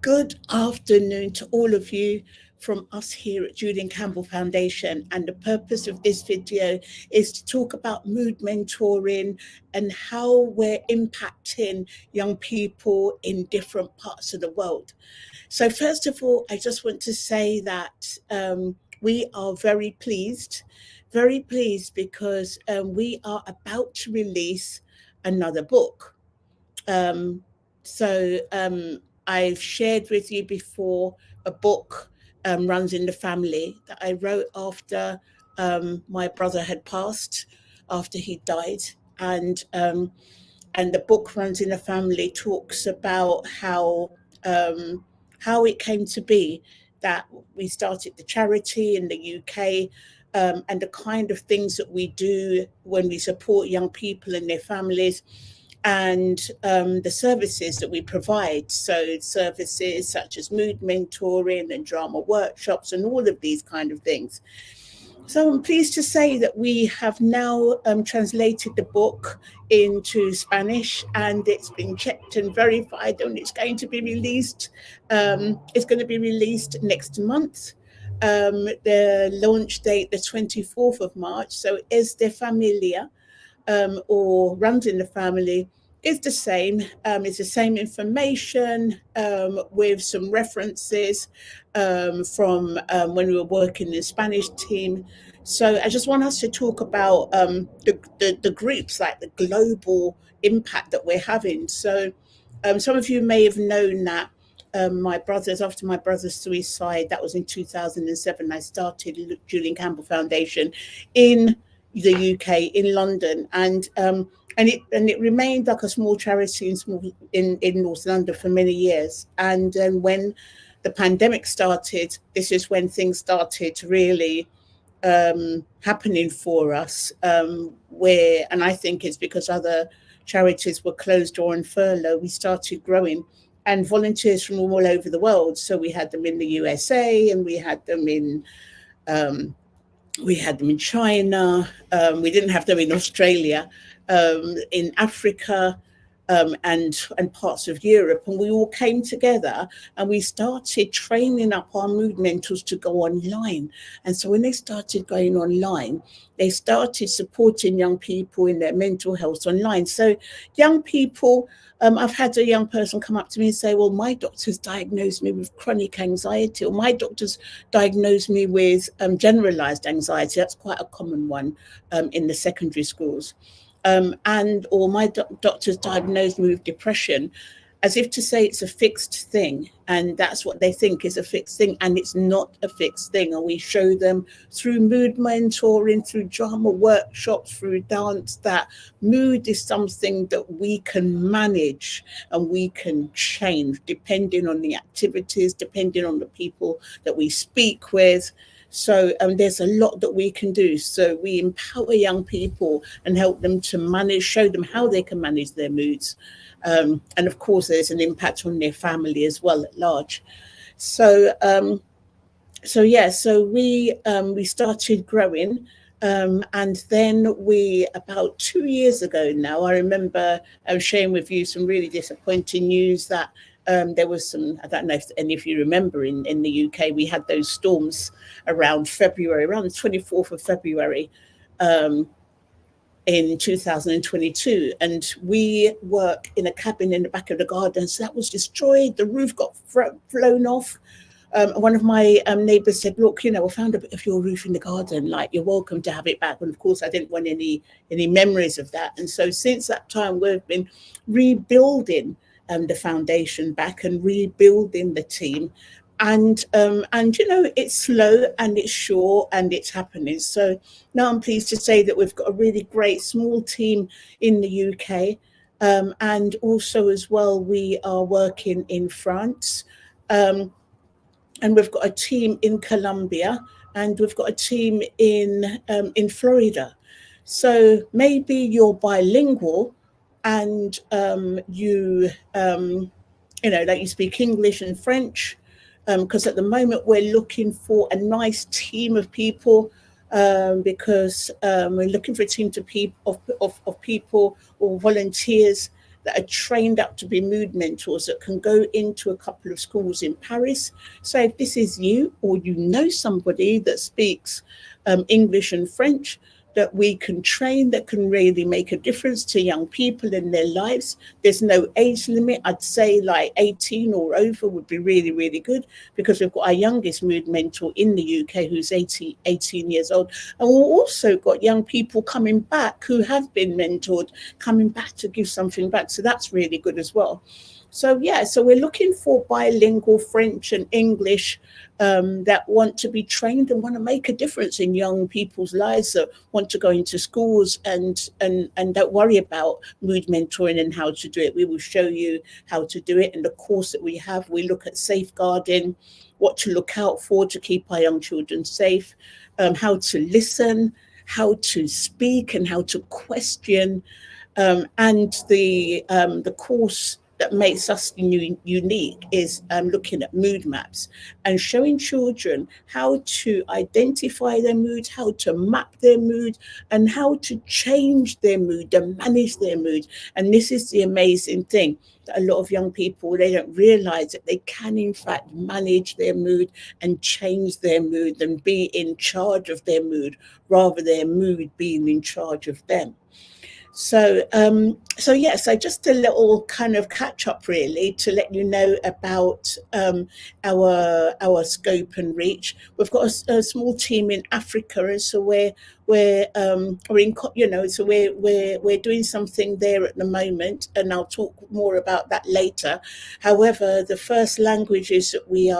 Good afternoon to all of you from us here at Julian Campbell Foundation. And the purpose of this video is to talk about mood mentoring and how we're impacting young people in different parts of the world. So first of all, I just want to say that we are very pleased because we are about to release another book. I've shared with you before a book, Runs in the Family, that I wrote after my brother had passed, after he died. And the book Runs in the Family talks about how it came to be that we started the charity in the UK, and the kind of things that we do when we support young people and their families, and the services that we provide. So services such as mood mentoring and drama workshops and all of these kind of things. So I'm pleased to say that we have now translated the book into Spanish, and it's been checked and verified, and it's going to be released. It's going to be released next month. The launch date, the 24th of March. So Es de Familia, or Runs in the Family, is the same. It's the same information with some references from when we were working in the Spanish team. So I just want us to talk about the groups, like the global impact that we're having. So some of you may have known that after my brother's suicide, that was in 2007, I started Julian Campbell Foundation in the UK, in London, and it remained like a small charity in North London for many years. And when the pandemic started, this is when things started really happening for us. And I think it's because other charities were closed or on furlough, we started growing, and volunteers from all over the world. So we had them in the USA, and we had them in China. We didn't have them in Australia, in Africa, and parts of Europe. And we all came together and we started training up our mood mentors to go online. And so when they started going online, they started supporting young people in their mental health online. So young people, I've had a young person come up to me and say, well, my doctor's diagnosed me with chronic anxiety, or my doctor's diagnosed me with generalized anxiety. That's quite a common one in the secondary schools. Or my doctor's diagnosed me with depression, as if to say it's a fixed thing. And that's what they think is a fixed thing. And it's not a fixed thing. And we show them through mood mentoring, through drama workshops, through dance, that mood is something that we can manage and we can change depending on the activities, depending on the people that we speak with. So there's a lot that we can do. So we empower young people and help them to manage, show them how they can manage their moods. And of course, there's an impact on their family as well at large. So we started growing. And then about 2 years ago now, I remember sharing with you some really disappointing news that there was some, I don't know if any of you remember, in the UK, we had those storms around the 24th of February in 2022. And we work in a cabin in the back of the garden. So that was destroyed. The roof got blown off. One of my neighbours said, look, I found a bit of your roof in the garden, like, you're welcome to have it back. And of course, I didn't want any memories of that. And so since that time, we've been rebuilding the foundation back and rebuilding the team. And it's slow and it's sure and it's happening. So now I'm pleased to say that we've got a really great small team in the UK. And also as well, we are working in France. And we've got a team in Colombia, and we've got a team in Florida. So maybe you're bilingual and you speak English and French, because at the moment we're looking for a nice team of people, because we're looking for a team of people or volunteers that are trained up to be mood mentors that can go into a couple of schools in Paris. So if this is you, or you know somebody that speaks English and French, that we can train, that can really make a difference to young people in their lives. There's no age limit. I'd say like 18 or over would be really, really good, because we've got our youngest mood mentor in the UK who's 18 years old. And we've also got young people coming back who have been mentored, coming back to give something back. So that's really good as well. So yeah, so we're looking for bilingual French and English that want to be trained and want to make a difference in young people's lives, that want to go into schools and don't worry about mood mentoring and how to do it. We will show you how to do it. In the course that we have, we look at safeguarding, what to look out for to keep our young children safe, how to listen, how to speak, and how to question. And the course that makes us unique is looking at mood maps and showing children how to identify their mood, how to map their mood, and how to change their mood and manage their mood. And this is the amazing thing, that a lot of young people, they don't realize that they can in fact manage their mood and change their mood and be in charge of their mood, rather their mood being in charge of them. So, so just a little kind of catch up, really, to let you know about our scope and reach. We've got a small team in Africa, and so we're in, so we're doing something there at the moment, and I'll talk more about that later. However, the first languages that we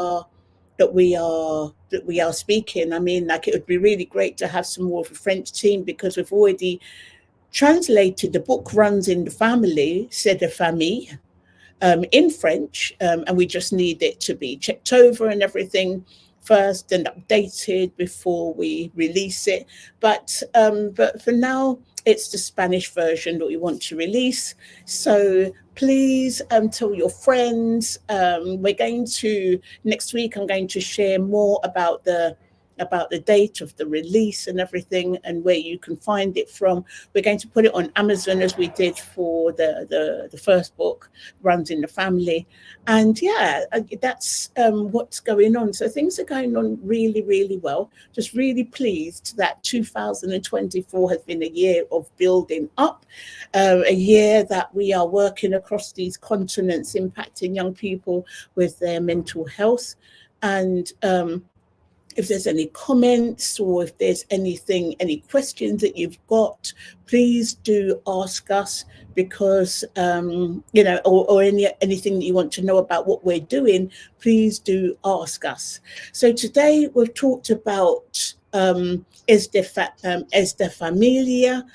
are speaking, I mean, like, it would be really great to have some more of a French team, because we've already translated the book Runs in the Family, c'est de famille, in French, and we just need it to be checked over and everything first and updated before we release it. But for now, it's the Spanish version that we want to release. So please tell your friends. Next week, I'm going to share more about the date of the release and everything, and where you can find it from. We're going to put it on Amazon, as we did for the first book, Runs in the Family. And yeah, that's what's going on. So things are going on really, really well. Just really pleased that 2024 has been a year of building up, a year that we are working across these continents, impacting young people with their mental health. And if there's any comments, or if there's any questions that you've got, please do ask us, because or anything that you want to know about what we're doing, please do ask us. So today we've talked about Es de Familia,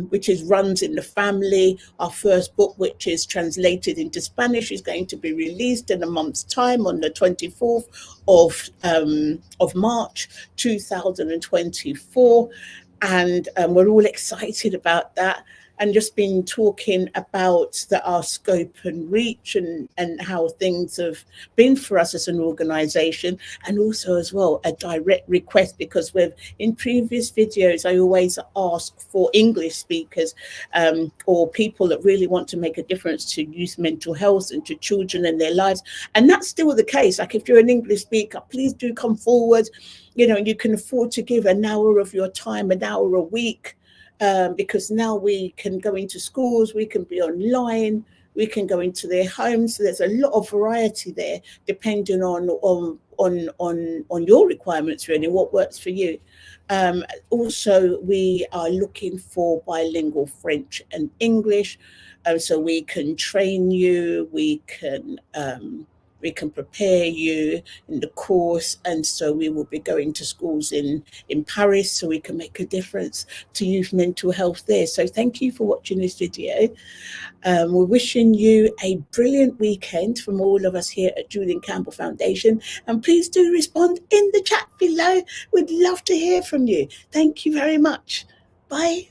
which is Runs in the Family. Our first book, which is translated into Spanish, is going to be released in a month's time, on the 24th of March 2024. And we're all excited about that, and just been talking about our scope and reach, and how things have been for us as an organization. And also as well a direct request, because in previous videos I always ask for English speakers, or people that really want to make a difference to youth mental health and to children and their lives. And that's still the case. Like, if you're an English speaker, please do come forward. You can afford to give an hour of your time, an hour a week, because now we can go into schools, we can be online, we can go into their homes. So there's a lot of variety there, depending on your requirements, really, what works for you. Also, we are looking for bilingual French and English, so we can train you, we can prepare you in the course. And so we will be going to schools in Paris, so we can make a difference to youth mental health there. So thank you for watching this video. We're wishing you a brilliant weekend from all of us here at Campbell Foundation. And please do respond in the chat below. We'd love to hear from you. Thank you very much. Bye.